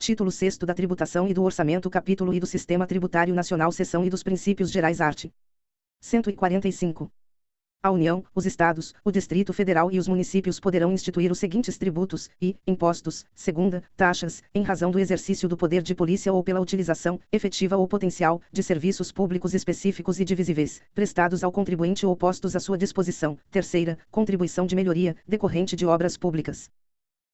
Título 6º da Tributação e do Orçamento, Capítulo I do Sistema Tributário Nacional, Seção I dos Princípios Gerais, art. 145. A União, os Estados, o Distrito Federal e os municípios poderão instituir os seguintes tributos e impostos: segunda, taxas, em razão do exercício do poder de polícia ou pela utilização, efetiva ou potencial, de serviços públicos específicos e divisíveis, prestados ao contribuinte ou postos à sua disposição; terceira, contribuição de melhoria, decorrente de obras públicas.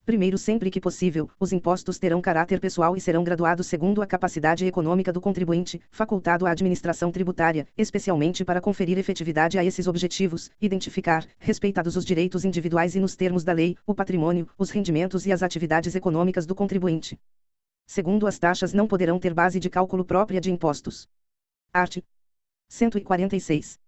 Primeiro, sempre que possível, os impostos terão caráter pessoal e serão graduados segundo a capacidade econômica do contribuinte, facultado à administração tributária, especialmente para conferir efetividade a esses objetivos, identificar, respeitados os direitos individuais e nos termos da lei, o patrimônio, os rendimentos e as atividades econômicas do contribuinte. Segundo, as taxas não poderão ter base de cálculo própria de impostos. Art. 146.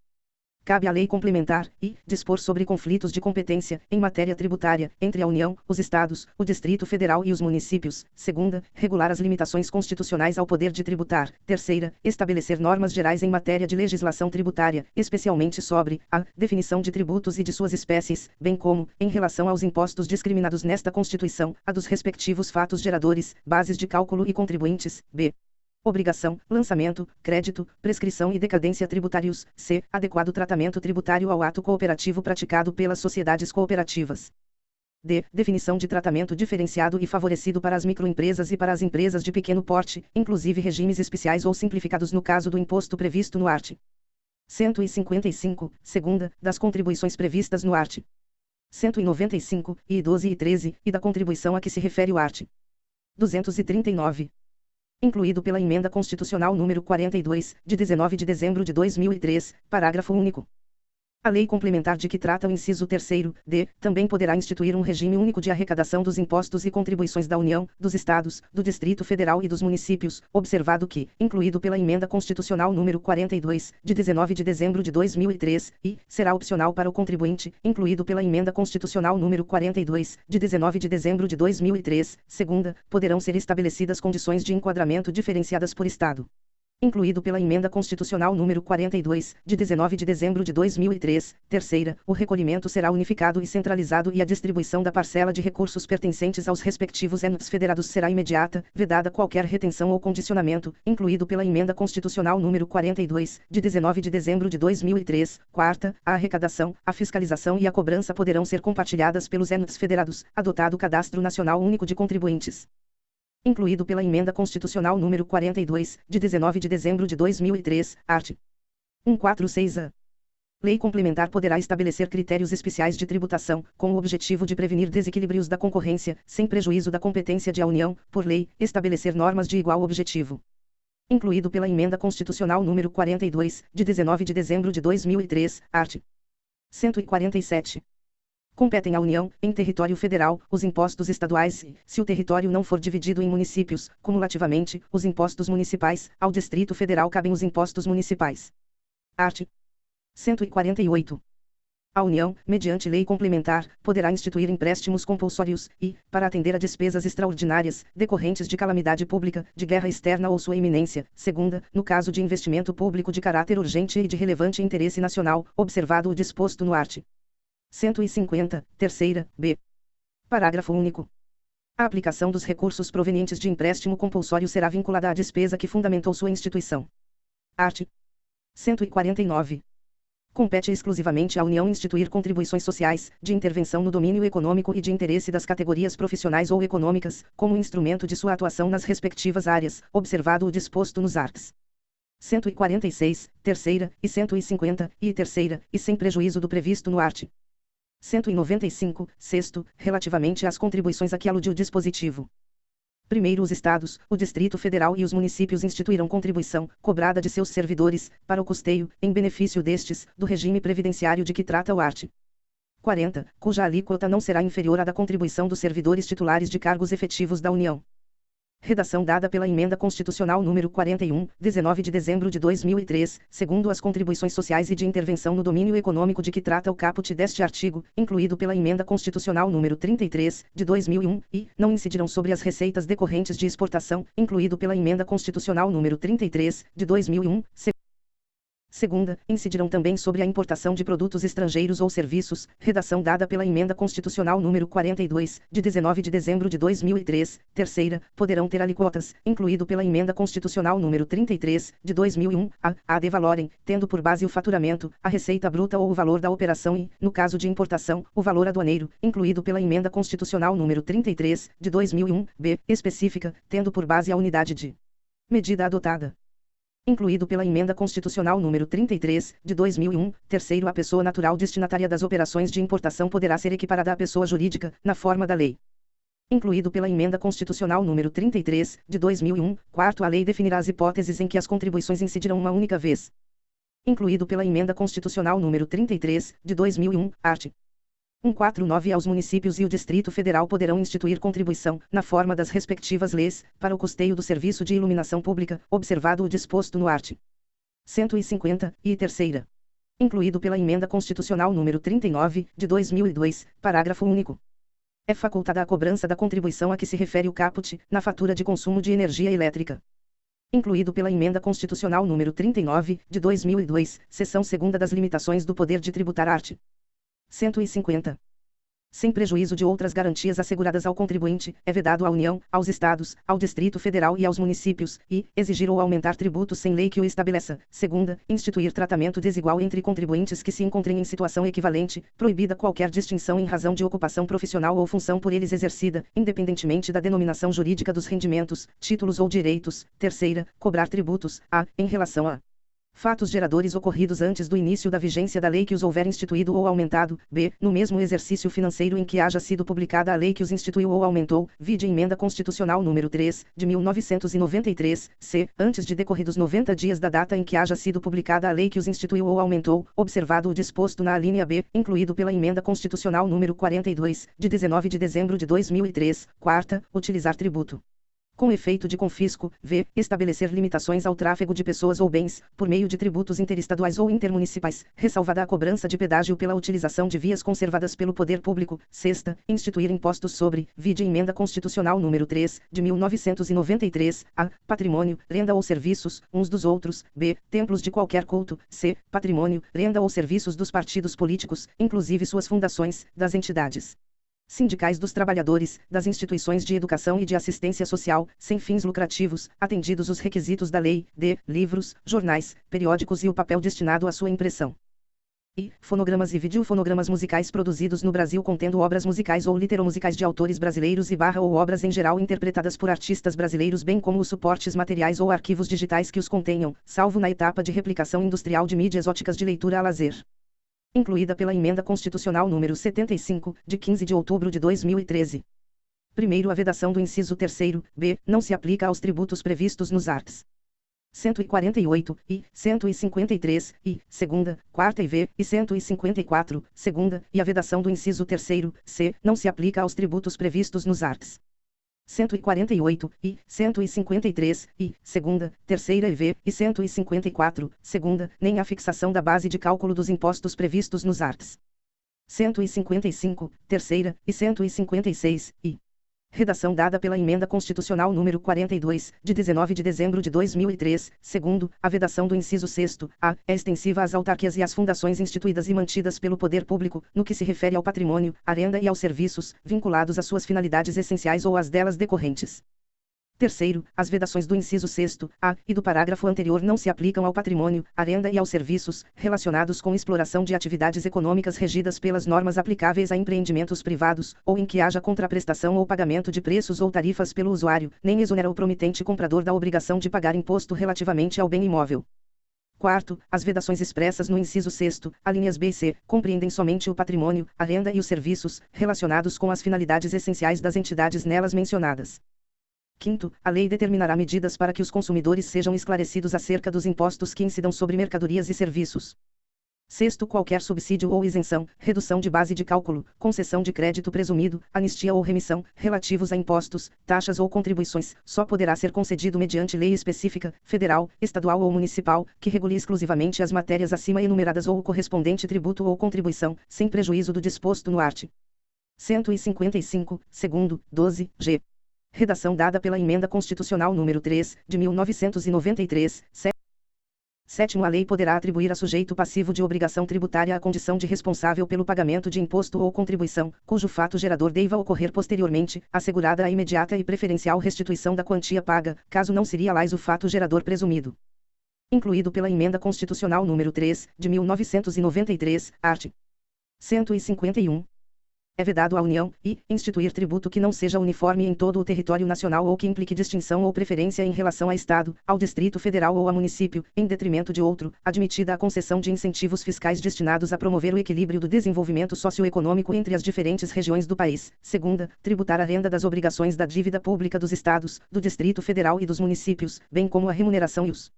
Cabe à lei complementar e dispor sobre conflitos de competência em matéria tributária entre a União, os Estados, o Distrito Federal e os municípios. Segunda, regular as limitações constitucionais ao poder de tributar. Terceira, estabelecer normas gerais em matéria de legislação tributária, especialmente sobre a definição de tributos e de suas espécies, bem como, em relação aos impostos discriminados nesta Constituição, a dos respectivos fatos geradores, bases de cálculo e contribuintes. B. Obrigação, lançamento, crédito, prescrição e decadência tributários. C. Adequado tratamento tributário ao ato cooperativo praticado pelas sociedades cooperativas. D. Definição de tratamento diferenciado e favorecido para as microempresas e para as empresas de pequeno porte, inclusive regimes especiais ou simplificados no caso do imposto previsto no art. 155, segunda, das contribuições previstas no art. 195, e 12 e 13, e da contribuição a que se refere o art. 239. Incluído pela Emenda Constitucional número 42, de 19 de dezembro de 2003, parágrafo único. A lei complementar de que trata o inciso 3º, d, também poderá instituir um regime único de arrecadação dos impostos e contribuições da União, dos Estados, do Distrito Federal e dos municípios, observado que, incluído pela Emenda Constitucional número 42, de 19 de dezembro de 2003, e será opcional para o contribuinte, incluído pela Emenda Constitucional número 42, de 19 de dezembro de 2003, segunda, poderão ser estabelecidas condições de enquadramento diferenciadas por Estado. Incluído pela Emenda Constitucional número 42, de 19 de dezembro de 2003, terceira, o recolhimento será unificado e centralizado e a distribuição da parcela de recursos pertencentes aos respectivos entes federados será imediata, vedada qualquer retenção ou condicionamento, incluído pela Emenda Constitucional número 42, de 19 de dezembro de 2003, quarta, a arrecadação, a fiscalização e a cobrança poderão ser compartilhadas pelos entes federados, adotado o Cadastro Nacional Único de Contribuintes. Incluído pela Emenda Constitucional número 42, de 19 de dezembro de 2003, art. 146-A. Lei complementar poderá estabelecer critérios especiais de tributação, com o objetivo de prevenir desequilíbrios da concorrência, sem prejuízo da competência de a União, por lei, estabelecer normas de igual objetivo. Incluído pela Emenda Constitucional número 42, de 19 de dezembro de 2003, art. 147. Competem à União, em território federal, os impostos estaduais e, se o território não for dividido em municípios, cumulativamente, os impostos municipais; ao Distrito Federal cabem os impostos municipais. Art. 148. A União, mediante lei complementar, poderá instituir empréstimos compulsórios e, para atender a despesas extraordinárias, decorrentes de calamidade pública, de guerra externa ou sua iminência; segunda, no caso de investimento público de caráter urgente e de relevante interesse nacional, observado o disposto no art. 150, terceira, b. Parágrafo único. A aplicação dos recursos provenientes de empréstimo compulsório será vinculada à despesa que fundamentou sua instituição. Art. 149. Compete exclusivamente à União instituir contribuições sociais, de intervenção no domínio econômico e de interesse das categorias profissionais ou econômicas, como instrumento de sua atuação nas respectivas áreas, observado o disposto nos arts. 146, terceira, e 150, e terceira, e sem prejuízo do previsto no art. 195, sexto, relativamente às contribuições a que alude o dispositivo. Primeiro, os Estados, o Distrito Federal e os municípios instituirão contribuição, cobrada de seus servidores, para o custeio, em benefício destes, do regime previdenciário de que trata o art. 40, cuja alíquota não será inferior à da contribuição dos servidores titulares de cargos efetivos da União. Redação dada pela Emenda Constitucional número 41, 19 de dezembro de 2003, segundo as contribuições sociais e de intervenção no domínio econômico de que trata o caput deste artigo, incluído pela Emenda Constitucional número 33, de 2001, e não incidirão sobre as receitas decorrentes de exportação, incluído pela Emenda Constitucional número 33, de 2001, Segunda, incidirão também sobre a importação de produtos estrangeiros ou serviços, redação dada pela Emenda Constitucional número 42, de 19 de dezembro de 2003. Terceira, poderão ter alíquotas, incluído pela Emenda Constitucional número 33, de 2001, a de valorem, tendo por base o faturamento, a receita bruta ou o valor da operação e, no caso de importação, o valor aduaneiro, incluído pela Emenda Constitucional número 33, de 2001, b, específica, tendo por base a unidade de medida adotada, incluído pela Emenda Constitucional número 33, de 2001. Terceiro, a pessoa natural destinatária das operações de importação poderá ser equiparada à pessoa jurídica, na forma da lei, incluído pela Emenda Constitucional número 33, de 2001. Quarto, a lei definirá as hipóteses em que as contribuições incidirão uma única vez, incluído pela Emenda Constitucional número 33, de 2001, art. 149. Aos municípios e o Distrito Federal poderão instituir contribuição, na forma das respectivas leis, para o custeio do serviço de iluminação pública, observado o disposto no art. 150, e terceira, incluído pela Emenda Constitucional número 39, de 2002, parágrafo único. É facultada a cobrança da contribuição a que se refere o caput, na fatura de consumo de energia elétrica, incluído pela Emenda Constitucional número 39, de 2002, seção 2ª das limitações do poder de tributar art. 150. Sem prejuízo de outras garantias asseguradas ao contribuinte, é vedado à União, aos Estados, ao Distrito Federal e aos municípios, e, exigir ou aumentar tributos sem lei que o estabeleça. Segunda, instituir tratamento desigual entre contribuintes que se encontrem em situação equivalente, proibida qualquer distinção em razão de ocupação profissional ou função por eles exercida, independentemente da denominação jurídica dos rendimentos, títulos ou direitos. Terceira, cobrar tributos, em relação a fatos geradores ocorridos antes do início da vigência da lei que os houver instituído ou aumentado, b, no mesmo exercício financeiro em que haja sido publicada a lei que os instituiu ou aumentou, vide Emenda Constitucional número 3, de 1993, c, antes de decorridos 90 dias da data em que haja sido publicada a lei que os instituiu ou aumentou, observado o disposto na alínea b, incluído pela Emenda Constitucional número 42, de 19 de dezembro de 2003. Quarta, utilizar tributo com efeito de confisco, v, estabelecer limitações ao tráfego de pessoas ou bens, por meio de tributos interestaduais ou intermunicipais, ressalvada a cobrança de pedágio pela utilização de vias conservadas pelo poder público. Sexta, instituir impostos sobre, vide Emenda Constitucional número 3, de 1993, a, patrimônio, renda ou serviços, uns dos outros, b, templos de qualquer culto, c, patrimônio, renda ou serviços dos partidos políticos, inclusive suas fundações, das entidades sindicais dos trabalhadores, das instituições de educação e de assistência social, sem fins lucrativos, atendidos os requisitos da lei, d, livros, jornais, periódicos e o papel destinado à sua impressão. E, fonogramas e videofonogramas musicais produzidos no Brasil contendo obras musicais ou literomusicais de autores brasileiros e ou obras em geral interpretadas por artistas brasileiros bem como os suportes materiais ou arquivos digitais que os contenham, salvo na etapa de replicação industrial de mídias óticas de leitura a lazer, incluída pela Emenda Constitucional número 75, de 15 de outubro de 2013. Primeiro, a vedação do inciso 3º, b, não se aplica aos tributos previstos nos arts. 148, e, 153, e, segunda, quarta e v, e 154, segunda, e a vedação do inciso 3º, c, não se aplica aos tributos previstos nos arts. 148, e, 153, e, segunda, terceira e v, e 154, segunda, nem a fixação da base de cálculo dos impostos previstos nos arts. 155, terceira, e 156, e redação dada pela Emenda Constitucional número 42, de 19 de dezembro de 2003. Segundo, a vedação do inciso 6º, a, é extensiva às autarquias e às fundações instituídas e mantidas pelo poder público, no que se refere ao patrimônio, à renda e aos serviços, vinculados às suas finalidades essenciais ou às delas decorrentes. Terceiro, as vedações do inciso 6º, a, e do parágrafo anterior não se aplicam ao patrimônio, à renda e aos serviços, relacionados com exploração de atividades econômicas regidas pelas normas aplicáveis a empreendimentos privados, ou em que haja contraprestação ou pagamento de preços ou tarifas pelo usuário, nem exonera o promitente comprador da obrigação de pagar imposto relativamente ao bem imóvel. Quarto, as vedações expressas no inciso 6º, alíneas b e c, compreendem somente o patrimônio, a renda e os serviços, relacionados com as finalidades essenciais das entidades nelas mencionadas. Quinto, a lei determinará medidas para que os consumidores sejam esclarecidos acerca dos impostos que incidam sobre mercadorias e serviços. Sexto, qualquer subsídio ou isenção, redução de base de cálculo, concessão de crédito presumido, anistia ou remissão, relativos a impostos, taxas ou contribuições, só poderá ser concedido mediante lei específica, federal, estadual ou municipal, que regule exclusivamente as matérias acima enumeradas ou o correspondente tributo ou contribuição, sem prejuízo do disposto no art. 155, segundo, 12, g. Redação dada pela Emenda Constitucional número 3, de 1993, Sétimo, a lei poderá atribuir a sujeito passivo de obrigação tributária a condição de responsável pelo pagamento de imposto ou contribuição, cujo fato gerador deva ocorrer posteriormente, assegurada a imediata e preferencial restituição da quantia paga, caso não se realize o fato gerador presumido. Incluído pela Emenda Constitucional número 3, de 1993, art. 151. É vedado à União, instituir tributo que não seja uniforme em todo o território nacional ou que implique distinção ou preferência em relação a Estado, ao Distrito Federal ou a município, em detrimento de outro, admitida a concessão de incentivos fiscais destinados a promover o equilíbrio do desenvolvimento socioeconômico entre as diferentes regiões do país. Segunda, tributar a renda das obrigações da dívida pública dos Estados, do Distrito Federal e dos municípios, bem como a remuneração e os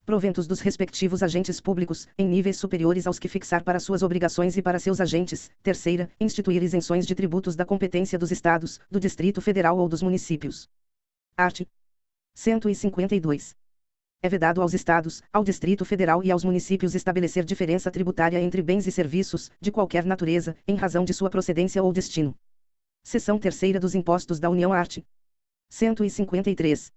proventos dos respectivos agentes públicos, em níveis superiores aos que fixar para suas obrigações e para seus agentes. Terceira, instituir isenções de tributos da competência dos Estados, do Distrito Federal ou dos municípios. Art. 152. É vedado aos Estados, ao Distrito Federal e aos municípios estabelecer diferença tributária entre bens e serviços, de qualquer natureza, em razão de sua procedência ou destino. Seção terceira dos Impostos da União. Art. 153.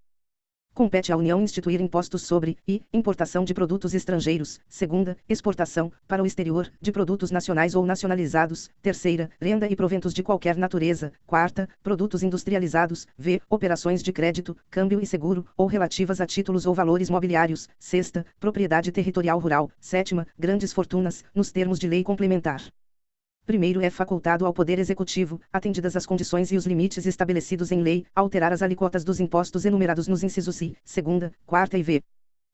Compete à União instituir impostos sobre, importação de produtos estrangeiros. Segunda, exportação, para o exterior, de produtos nacionais ou nacionalizados. Terceira, renda e proventos de qualquer natureza. Quarta, produtos industrializados. Operações de crédito, câmbio e seguro, ou relativas a títulos ou valores mobiliários. Sexta, propriedade territorial rural. Sétima, grandes fortunas, nos termos de lei complementar. Primeiro, é facultado ao Poder Executivo, atendidas as condições e os limites estabelecidos em lei, alterar as alíquotas dos impostos enumerados nos incisos I, segunda, quarta e V.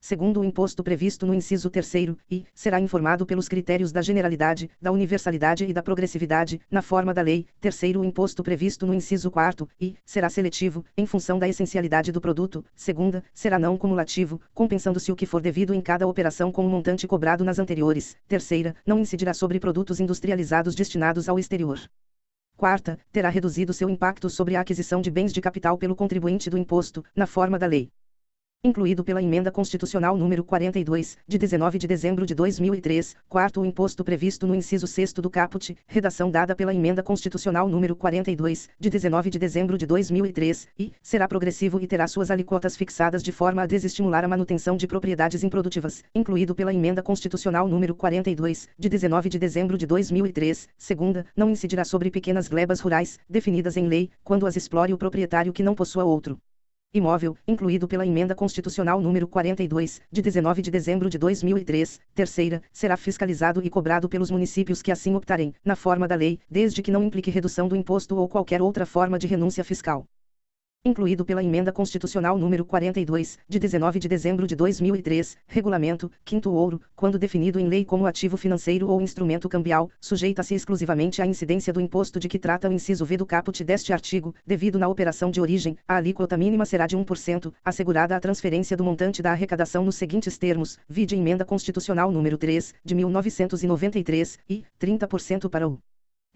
Segundo, o imposto previsto no inciso terceiro, será informado pelos critérios da generalidade, da universalidade e da progressividade, na forma da lei. Terceiro, o imposto previsto no inciso quarto, será seletivo, em função da essencialidade do produto. Segunda, será não cumulativo, compensando-se o que for devido em cada operação com o montante cobrado nas anteriores. Terceira, não incidirá sobre produtos industrializados destinados ao exterior. Quarta, terá reduzido seu impacto sobre a aquisição de bens de capital pelo contribuinte do imposto, na forma da lei. Incluído pela Emenda Constitucional número 42, de 19 de dezembro de 2003, quarto, o imposto previsto no inciso 6º do caput, redação dada pela Emenda Constitucional número 42, de 19 de dezembro de 2003, será progressivo e terá suas alíquotas fixadas de forma a desestimular a manutenção de propriedades improdutivas, incluído pela Emenda Constitucional número 42, de 19 de dezembro de 2003. Segunda, não incidirá sobre pequenas glebas rurais, definidas em lei, quando as explore o proprietário que não possua outro imóvel, incluído pela Emenda Constitucional número 42, de 19 de dezembro de 2003. Terceira, será fiscalizado e cobrado pelos municípios que assim optarem, na forma da lei, desde que não implique redução do imposto ou qualquer outra forma de renúncia fiscal. Incluído pela Emenda Constitucional número 42, de 19 de dezembro de 2003, regulamento, quinto ouro, quando definido em lei como ativo financeiro ou instrumento cambial, sujeita-se exclusivamente à incidência do imposto de que trata o inciso V do caput deste artigo, devido na operação de origem, a alíquota mínima será de 1%, assegurada a transferência do montante da arrecadação nos seguintes termos, vide Emenda Constitucional número 3, de 1993, 30% para o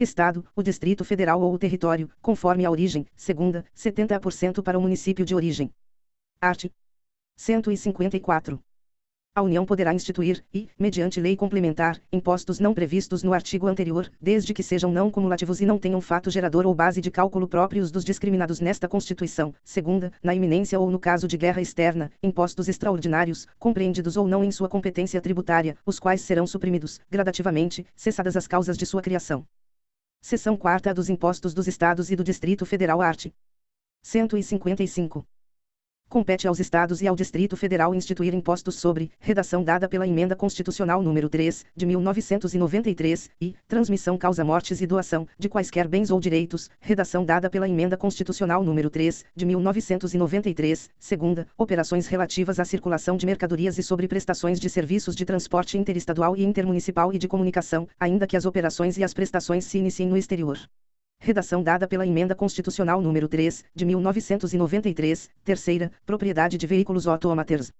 Estado, o Distrito Federal ou o território, conforme a origem. Segunda, 70% para o município de origem. Art. 154. A União poderá instituir, mediante lei complementar, impostos não previstos no artigo anterior, desde que sejam não cumulativos e não tenham fato gerador ou base de cálculo próprios dos discriminados nesta Constituição. Segunda, na iminência ou no caso de guerra externa, impostos extraordinários, compreendidos ou não em sua competência tributária, os quais serão suprimidos, gradativamente, cessadas as causas de sua criação. Seção 4ª dos Impostos dos Estados e do Distrito Federal. Art. 155. Compete aos Estados e ao Distrito Federal instituir impostos sobre, redação dada pela Emenda Constitucional número 3, de 1993, transmissão causa-mortes e doação, de quaisquer bens ou direitos, redação dada pela Emenda Constitucional número 3, de 1993. Segunda, operações relativas à circulação de mercadorias e sobre prestações de serviços de transporte interestadual e intermunicipal e de comunicação, ainda que as operações e as prestações se iniciem no exterior. Redação dada pela Emenda Constitucional número 3, de 1993. Terceira, propriedade de veículos autômaters.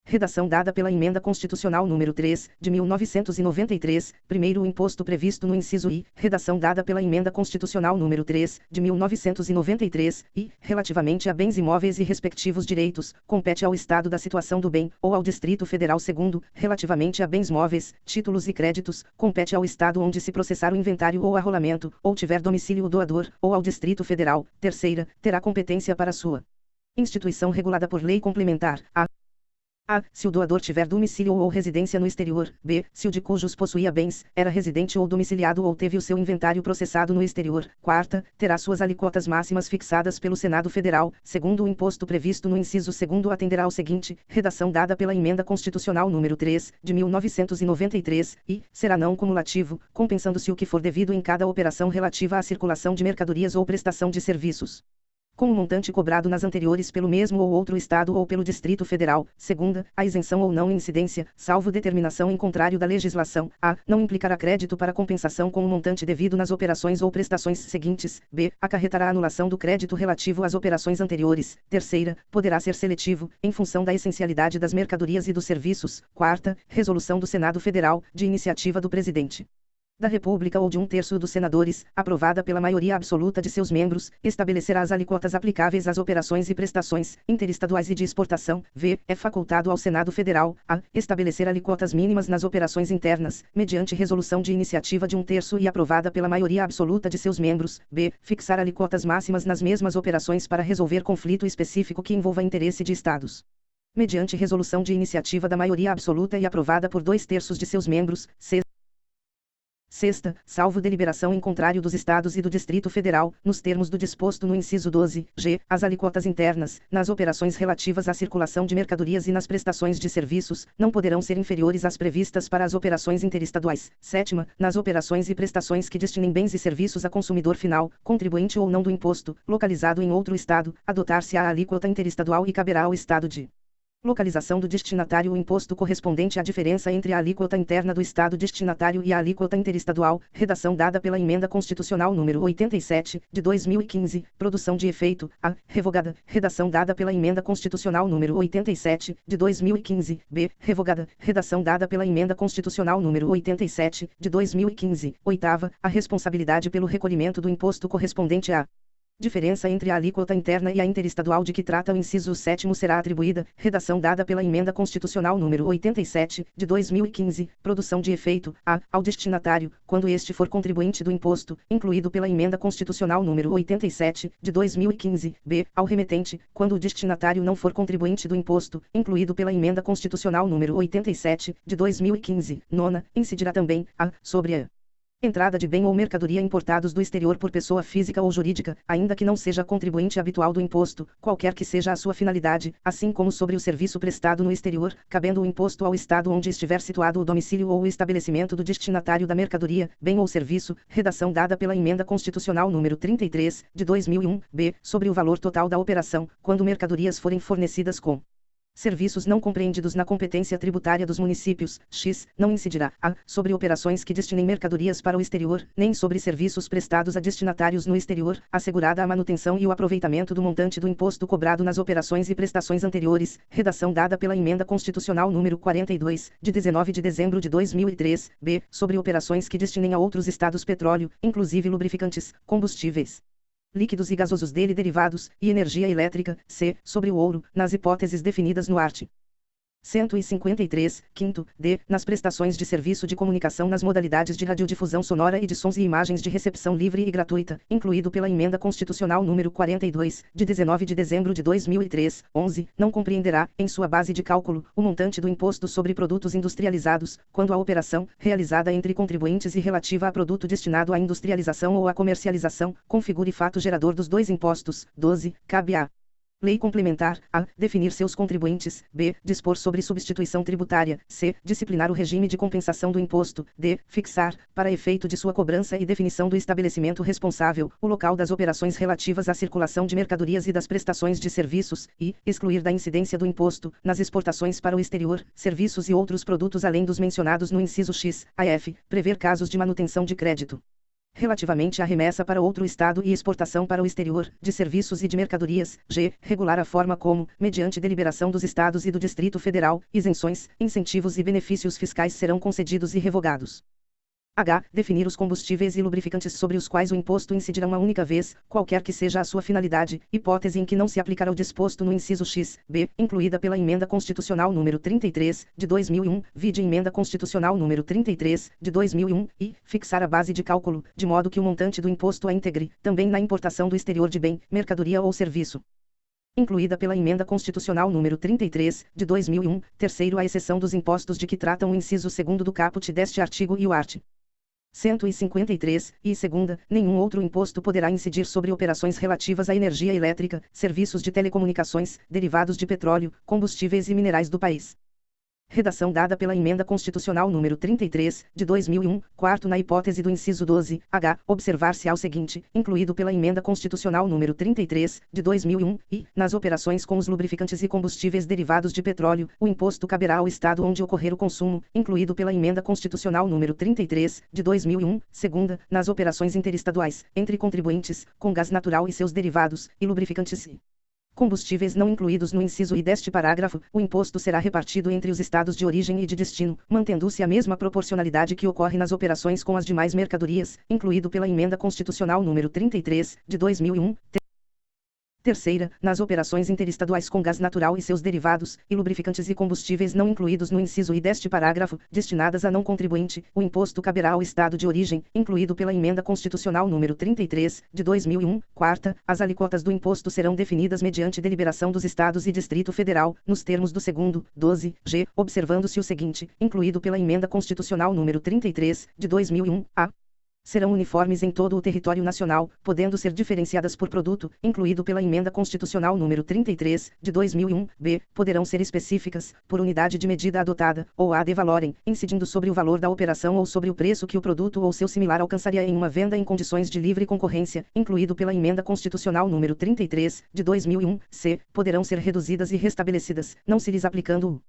Redação dada pela Emenda Constitucional número 3, de 1993. Primeiro, o imposto previsto no inciso I. Redação dada pela Emenda Constitucional número 3, de 1993, relativamente a bens imóveis e respectivos direitos, compete ao Estado da situação do bem, ou ao Distrito Federal. Segundo, relativamente a bens móveis, títulos e créditos, compete ao Estado onde se processar o inventário ou arrolamento, ou tiver domicílio o doador, ou ao Distrito Federal. Terceira, terá competência para sua instituição regulada por lei complementar. A A. Se o doador tiver domicílio ou residência no exterior. B. Se o de cujos possuía bens, era residente ou domiciliado ou teve o seu inventário processado no exterior. Quarta, terá suas alíquotas máximas fixadas pelo Senado Federal, segundo o imposto previsto no inciso 2º atenderá ao seguinte, redação dada pela Emenda Constitucional número 3, de 1993, e, será não cumulativo, compensando-se o que for devido em cada operação relativa à circulação de mercadorias ou prestação de serviços, com o montante cobrado nas anteriores pelo mesmo ou outro Estado ou pelo Distrito Federal. Segunda, a isenção ou não incidência, salvo determinação em contrário da legislação, a. Não implicará crédito para compensação com o montante devido nas operações ou prestações seguintes. B. Acarretará a anulação do crédito relativo às operações anteriores. Terceira, poderá ser seletivo, em função da essencialidade das mercadorias e dos serviços. Quarta, resolução do Senado Federal, de iniciativa do Presidente da República ou de 1/3 dos senadores, aprovada pela maioria absoluta de seus membros, estabelecerá as alíquotas aplicáveis às operações e prestações interestaduais e de exportação. V. É facultado ao Senado Federal a estabelecer alíquotas mínimas nas operações internas, mediante resolução de iniciativa de 1/3 e aprovada pela maioria absoluta de seus membros. B. Fixar alíquotas máximas nas mesmas operações para resolver conflito específico que envolva interesse de Estados, mediante resolução de iniciativa da maioria absoluta e aprovada por 2/3 de seus membros. Sexta, salvo deliberação em contrário dos Estados e do Distrito Federal, nos termos do disposto no inciso 12, g, as alíquotas internas, nas operações relativas à circulação de mercadorias e nas prestações de serviços, não poderão ser inferiores às previstas para as operações interestaduais. Sétima, nas operações e prestações que destinem bens e serviços a consumidor final, contribuinte ou não do imposto, localizado em outro Estado, adotar-se a alíquota interestadual e caberá ao Estado de localização do destinatário o imposto correspondente à diferença entre a alíquota interna do Estado destinatário e a alíquota interestadual, redação dada pela Emenda Constitucional número 87, de 2015, produção de efeito, a, revogada, redação dada pela Emenda Constitucional número 87, de 2015, b, revogada, redação dada pela Emenda Constitucional número 87, de 2015, oitava, a responsabilidade pelo recolhimento do imposto correspondente à diferença entre a alíquota interna e a interestadual de que trata o inciso 7º será atribuída, redação dada pela Emenda Constitucional número 87, de 2015, produção de efeito, a, ao destinatário, quando este for contribuinte do imposto, incluído pela Emenda Constitucional número 87, de 2015, b, ao remetente, quando o destinatário não for contribuinte do imposto, incluído pela Emenda Constitucional número 87, de 2015, nona, incidirá também, a, sobre a entrada de bem ou mercadoria importados do exterior por pessoa física ou jurídica, ainda que não seja contribuinte habitual do imposto, qualquer que seja a sua finalidade, assim como sobre o serviço prestado no exterior, cabendo o imposto ao Estado onde estiver situado o domicílio ou o estabelecimento do destinatário da mercadoria, bem ou serviço, redação dada pela Emenda Constitucional número 33, de 2001, b, sobre o valor total da operação, quando mercadorias forem fornecidas com serviços não compreendidos na competência tributária dos municípios, x, não incidirá, a, sobre operações que destinem mercadorias para o exterior, nem sobre serviços prestados a destinatários no exterior, assegurada a manutenção e o aproveitamento do montante do imposto cobrado nas operações e prestações anteriores, redação dada pela Emenda Constitucional número 42, de 19 de dezembro de 2003, b, sobre operações que destinem a outros estados petróleo, inclusive lubrificantes, combustíveis líquidos e gasosos dele derivados, e energia elétrica, c, sobre o ouro, nas hipóteses definidas no art. 153, quinto, d, nas prestações de serviço de comunicação nas modalidades de radiodifusão sonora e de sons e imagens de recepção livre e gratuita, incluído pela Emenda Constitucional número 42, de 19 de dezembro de 2003, 11, não compreenderá, em sua base de cálculo, o montante do imposto sobre produtos industrializados, quando a operação, realizada entre contribuintes e relativa a produto destinado à industrialização ou à comercialização, configure fato gerador dos dois impostos. 12, cabe à Lei complementar, a, definir seus contribuintes, b, dispor sobre substituição tributária, c, disciplinar o regime de compensação do imposto, d, fixar, para efeito de sua cobrança e definição do estabelecimento responsável, o local das operações relativas à circulação de mercadorias e das prestações de serviços, e, excluir da incidência do imposto, nas exportações para o exterior, serviços e outros produtos além dos mencionados no inciso x, a f, prever casos de manutenção de crédito relativamente à remessa para outro Estado e exportação para o exterior, de serviços e de mercadorias, g, regular a forma como, mediante deliberação dos Estados e do Distrito Federal, isenções, incentivos e benefícios fiscais serão concedidos e revogados. H. Definir os combustíveis e lubrificantes sobre os quais o imposto incidirá uma única vez, qualquer que seja a sua finalidade, hipótese em que não se aplicará o disposto no inciso x, b, incluída pela Emenda Constitucional número 33, de 2001, vide Emenda Constitucional número 33, de 2001, e fixar a base de cálculo, de modo que o montante do imposto a integre, também na importação do exterior de bem, mercadoria ou serviço. incluída pela Emenda Constitucional número 33, de 2001, terceiro à exceção dos impostos de que tratam o inciso 2º do caput deste artigo e o art. 153, e segunda, nenhum outro imposto poderá incidir sobre operações relativas à energia elétrica, serviços de telecomunicações, derivados de petróleo, combustíveis e minerais do país. Redação dada pela Emenda Constitucional número 33, de 2001, quarto na hipótese do inciso 12, h, observar-se ao seguinte, incluído pela Emenda Constitucional número 33, de 2001, e, nas operações com os lubrificantes e combustíveis derivados de petróleo, o imposto caberá ao Estado onde ocorrer o consumo, incluído pela Emenda Constitucional número 33, de 2001, segunda, nas operações interestaduais, entre contribuintes, com gás natural e seus derivados, e lubrificantes e combustíveis não incluídos no inciso I deste parágrafo, o imposto será repartido entre os estados de origem e de destino, mantendo-se a mesma proporcionalidade que ocorre nas operações com as demais mercadorias, incluído pela Emenda Constitucional número 33, de 2001. Terceira, nas operações interestaduais com gás natural e seus derivados, e lubrificantes e combustíveis não incluídos no inciso I deste parágrafo, destinadas a não contribuinte, o imposto caberá ao estado de origem, incluído pela Emenda Constitucional número 33, de 2001. Quarta, as alíquotas do imposto serão definidas mediante deliberação dos estados e Distrito Federal, nos termos do segundo, 12g, observando-se o seguinte, incluído pela Emenda Constitucional número 33, de 2001, a serão uniformes em todo o território nacional, podendo ser diferenciadas por produto, incluído pela Emenda Constitucional número 33, de 2001, b, poderão ser específicas, por unidade de medida adotada, ou ad valorem, incidindo sobre o valor da operação ou sobre o preço que o produto ou seu similar alcançaria em uma venda em condições de livre concorrência, incluído pela Emenda Constitucional número 33, de 2001, c, poderão ser reduzidas e restabelecidas, não se lhes aplicando o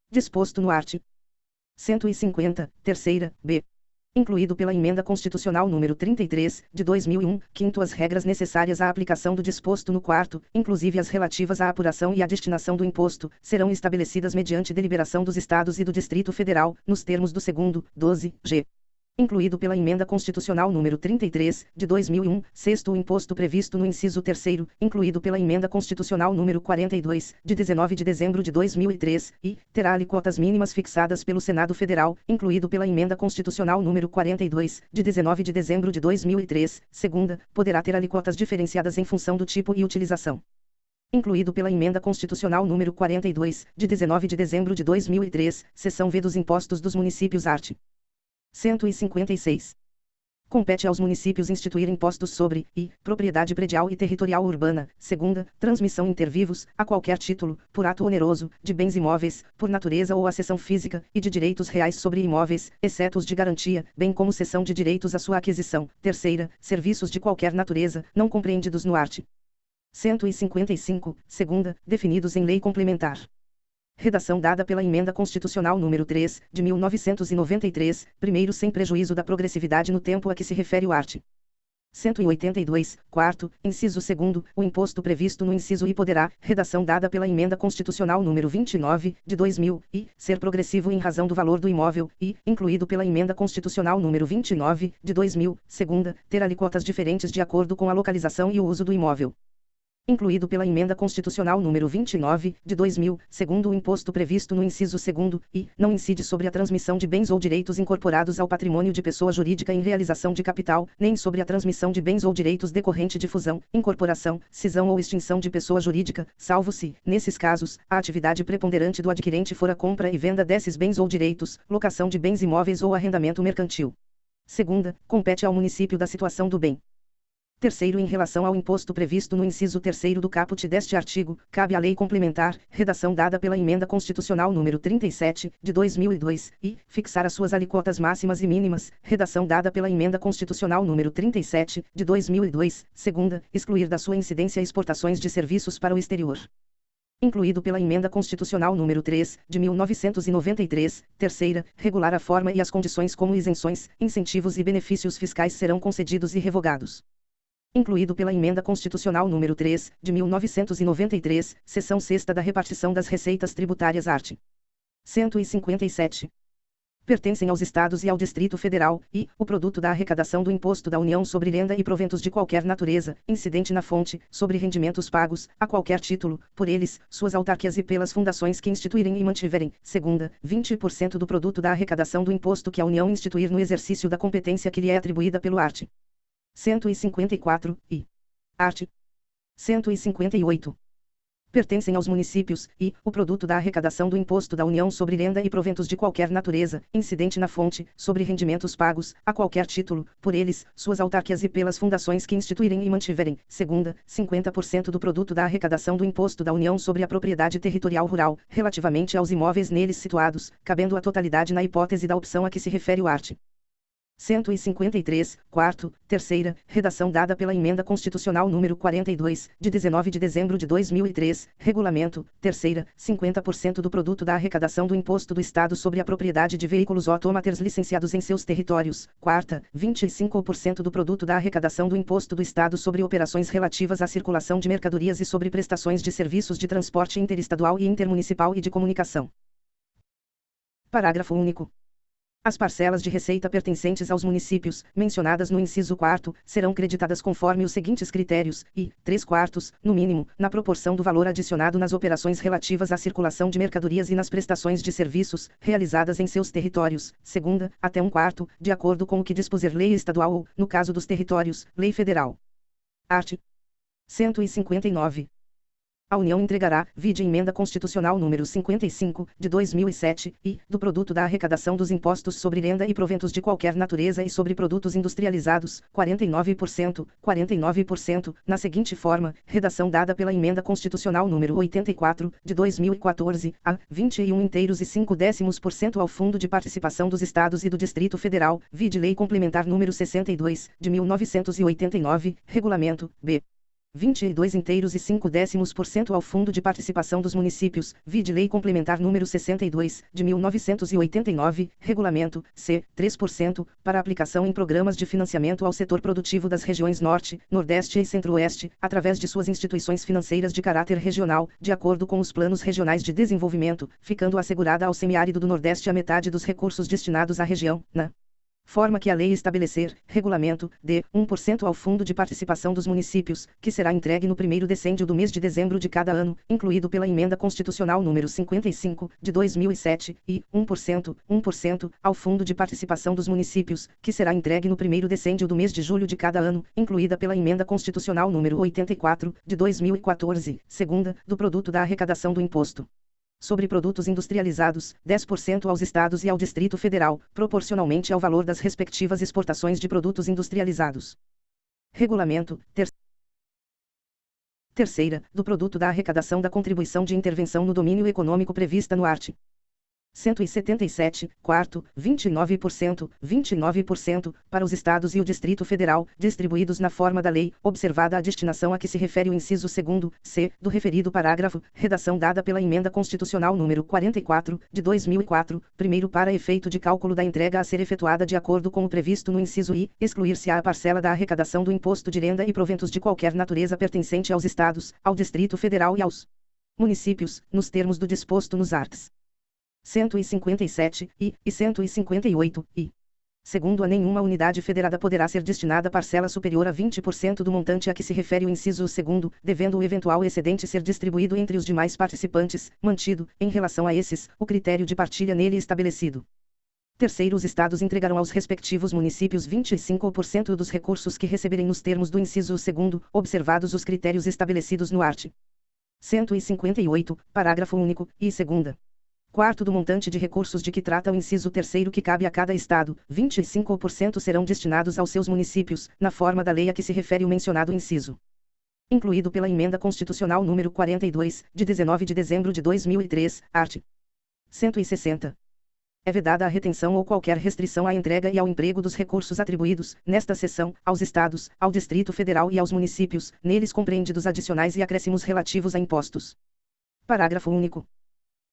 disposto no art. 150, terceira, b. Incluído pela Emenda Constitucional número 33, de 2001, quinto as regras necessárias à aplicação do disposto no quarto, inclusive as relativas à apuração e à destinação do imposto, serão estabelecidas mediante deliberação dos Estados e do Distrito Federal, nos termos do segundo, 12g. Incluído pela Emenda Constitucional número 33, de 2001, sexto o imposto previsto no inciso 3º, incluído pela Emenda Constitucional número 42, de 19 de dezembro de 2003, e terá alíquotas mínimas fixadas pelo Senado Federal, incluído pela Emenda Constitucional número 42, de 19 de dezembro de 2003, segunda, poderá ter alíquotas diferenciadas em função do tipo e utilização. Incluído pela Emenda Constitucional número 42, de 19 de dezembro de 2003, seção V dos impostos dos municípios art. 156. Compete aos municípios instituir impostos sobre, e, propriedade predial e territorial urbana, segunda, transmissão inter vivos, a qualquer título, por ato oneroso, de bens imóveis, por natureza ou acessão física, e de direitos reais sobre imóveis, exceto os de garantia, bem como cessão de direitos à sua aquisição. Terceira, serviços de qualquer natureza, não compreendidos no art. 155, segunda, definidos em lei complementar. Redação dada pela Emenda Constitucional número 3, de 1993, primeiro sem prejuízo da progressividade no tempo a que se refere o art. 182, quarto, inciso 2º, o imposto previsto no inciso I poderá, redação dada pela Emenda Constitucional número 29, de 2000, e, ser progressivo em razão do valor do imóvel, e, incluído pela Emenda Constitucional número 29, de 2000, segunda, ter alíquotas diferentes de acordo com a localização e o uso do imóvel. Incluído pela Emenda Constitucional número 29, de 2000, segundo o imposto previsto no inciso 2º, e, não incide sobre a transmissão de bens ou direitos incorporados ao patrimônio de pessoa jurídica em realização de capital, nem sobre a transmissão de bens ou direitos decorrente de fusão, incorporação, cisão ou extinção de pessoa jurídica, salvo se, nesses casos, a atividade preponderante do adquirente for a compra e venda desses bens ou direitos, locação de bens imóveis ou arrendamento mercantil. Segunda, compete ao município da situação do bem. Terceiro, em relação ao imposto previsto no inciso 3º do caput deste artigo, cabe à lei complementar, redação dada pela Emenda Constitucional número 37, de 2002, e fixar as suas alíquotas máximas e mínimas, redação dada pela Emenda Constitucional número 37, de 2002, segunda, excluir da sua incidência exportações de serviços para o exterior. Incluído pela Emenda Constitucional número 3, de 1993, terceira, regular a forma e as condições como isenções, incentivos e benefícios fiscais serão concedidos e revogados. Incluído pela Emenda Constitucional número 3, de 1993, seção 6ª da repartição das receitas tributárias art. 157. Pertencem aos Estados e ao Distrito Federal, e, o produto da arrecadação do Imposto da União sobre renda e proventos de qualquer natureza, incidente na fonte, sobre rendimentos pagos, a qualquer título, por eles, suas autarquias e pelas fundações que instituírem e mantiverem, segunda, 20% do produto da arrecadação do imposto que a União instituir no exercício da competência que lhe é atribuída pelo art. 154, e art. 158. pertencem aos municípios, e o produto da arrecadação do Imposto da União sobre renda e proventos de qualquer natureza, incidente na fonte, sobre rendimentos pagos, a qualquer título, por eles, suas autarquias e pelas fundações que instituírem e mantiverem. Segunda, 50% do produto da arrecadação do Imposto da União sobre a propriedade territorial rural, relativamente aos imóveis neles situados, cabendo a totalidade na hipótese da opção a que se refere o art. 153, quarto, terceira, redação dada pela Emenda Constitucional número 42, de 19 de dezembro de 2003, regulamento, terceira, 50% do produto da arrecadação do Imposto do Estado sobre a propriedade de veículos autômaters licenciados em seus territórios, quarta, 25% do produto da arrecadação do Imposto do Estado sobre operações relativas à circulação de mercadorias e sobre prestações de serviços de transporte interestadual e intermunicipal e de comunicação. Parágrafo único. As parcelas de receita pertencentes aos municípios, mencionadas no inciso 4º, serão creditadas conforme os seguintes critérios, e, 3/4, no mínimo, na proporção do valor adicionado nas operações relativas à circulação de mercadorias e nas prestações de serviços, realizadas em seus territórios, segunda, até 1/4, de acordo com o que dispuser lei estadual ou, no caso dos territórios, lei federal. Art. 159. A União entregará, vide Emenda Constitucional número 55, de 2007, e, do produto da arrecadação dos impostos sobre renda e proventos de qualquer natureza e sobre produtos industrializados, 49%, na seguinte forma, redação dada pela Emenda Constitucional número 84, de 2014, a, 21,5% ao Fundo de Participação dos Estados e do Distrito Federal, vide Lei Complementar número 62, de 1989, Regulamento, b. 22,5% ao Fundo de Participação dos Municípios, vide Lei Complementar número 62, de 1989, Regulamento, c. 3%, para aplicação em programas de financiamento ao setor produtivo das regiões Norte, Nordeste e Centro-Oeste, através de suas instituições financeiras de caráter regional, de acordo com os planos regionais de desenvolvimento, ficando assegurada ao semiárido do Nordeste a metade dos recursos destinados à região, na forma que a lei estabelecer, regulamento, d. 1% ao Fundo de Participação dos Municípios, que será entregue no primeiro decêndio do mês de dezembro de cada ano, incluído pela Emenda Constitucional número 55, de 2007, e 1% ao Fundo de Participação dos Municípios, que será entregue no primeiro decêndio do mês de julho de cada ano, incluída pela Emenda Constitucional número 84, de 2014, segunda, do produto da arrecadação do imposto sobre produtos industrializados, 10% aos estados e ao Distrito Federal, proporcionalmente ao valor das respectivas exportações de produtos industrializados. Regulamento, terceira, do produto da arrecadação da contribuição de intervenção no domínio econômico prevista no art. 177, quarto, 29%, para os estados e o Distrito Federal, distribuídos na forma da lei, observada a destinação a que se refere o inciso 2º, c, do referido parágrafo, redação dada pela Emenda Constitucional número 44, de 2004, primeiro para efeito de cálculo da entrega a ser efetuada de acordo com o previsto no inciso I, excluir-se-á a parcela da arrecadação do imposto de renda e proventos de qualquer natureza pertencente aos estados, ao Distrito Federal e aos municípios, nos termos do disposto nos arts. 157, e 158, e. Segundo, a nenhuma unidade federada poderá ser destinada parcela superior a 20% do montante a que se refere o inciso 2º, devendo o eventual excedente ser distribuído entre os demais participantes, mantido, em relação a esses, o critério de partilha nele estabelecido. Terceiro, os estados entregarão aos respectivos municípios 25% dos recursos que receberem nos termos do inciso 2º, observados os critérios estabelecidos no art. 158, parágrafo único, e segunda. Quarto, do montante de recursos de que trata o inciso 3º que cabe a cada estado, 25% serão destinados aos seus municípios, na forma da lei a que se refere o mencionado inciso. Incluído pela Emenda Constitucional número 42, de 19 de dezembro de 2003, art. 160. É vedada a retenção ou qualquer restrição à entrega e ao emprego dos recursos atribuídos, nesta seção, aos estados, ao Distrito Federal e aos municípios, neles compreendidos adicionais e acréscimos relativos a impostos. Parágrafo único.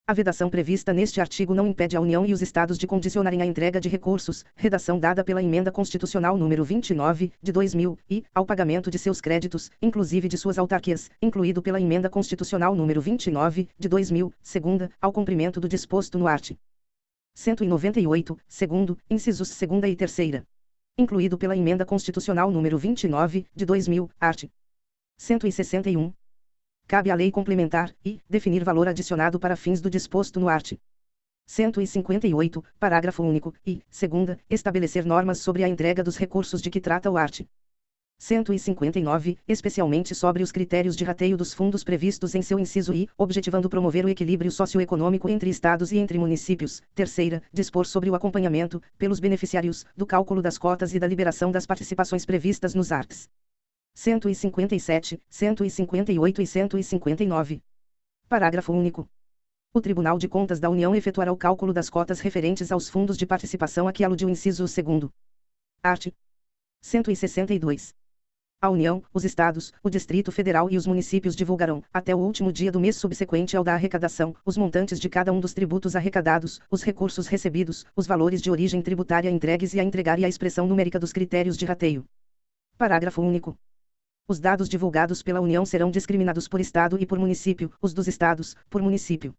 A vedação prevista neste artigo não impede a União e os Estados de condicionarem a entrega de recursos, redação dada pela Emenda Constitucional número 29, de 2000, e, ao pagamento de seus créditos, inclusive de suas autarquias, incluído pela Emenda Constitucional número 29, de 2000, segunda, ao cumprimento do disposto no art. 198, segundo, incisos segunda e terceira. Incluído pela Emenda Constitucional número 29, de 2000, art. 161. Cabe à lei complementar, e, definir valor adicionado para fins do disposto no art. 158, parágrafo único, e, segunda, estabelecer normas sobre a entrega dos recursos de que trata o art. 159, especialmente sobre os critérios de rateio dos fundos previstos em seu inciso I, objetivando promover o equilíbrio socioeconômico entre estados e entre municípios. Terceira, dispor sobre o acompanhamento, pelos beneficiários, do cálculo das cotas e da liberação das participações previstas nos arts. 157, 158 e 159. Parágrafo único. O Tribunal de Contas da União efetuará o cálculo das cotas referentes aos fundos de participação a que aludiu o inciso 2º. Art. 162. A União, os Estados, o Distrito Federal e os municípios divulgarão, até o último dia do mês subsequente ao da arrecadação, os montantes de cada um dos tributos arrecadados, os recursos recebidos, os valores de origem tributária entregues e a entregar e a expressão numérica dos critérios de rateio. Parágrafo único. Os dados divulgados pela União serão discriminados por Estado e por município, os dos Estados, por município.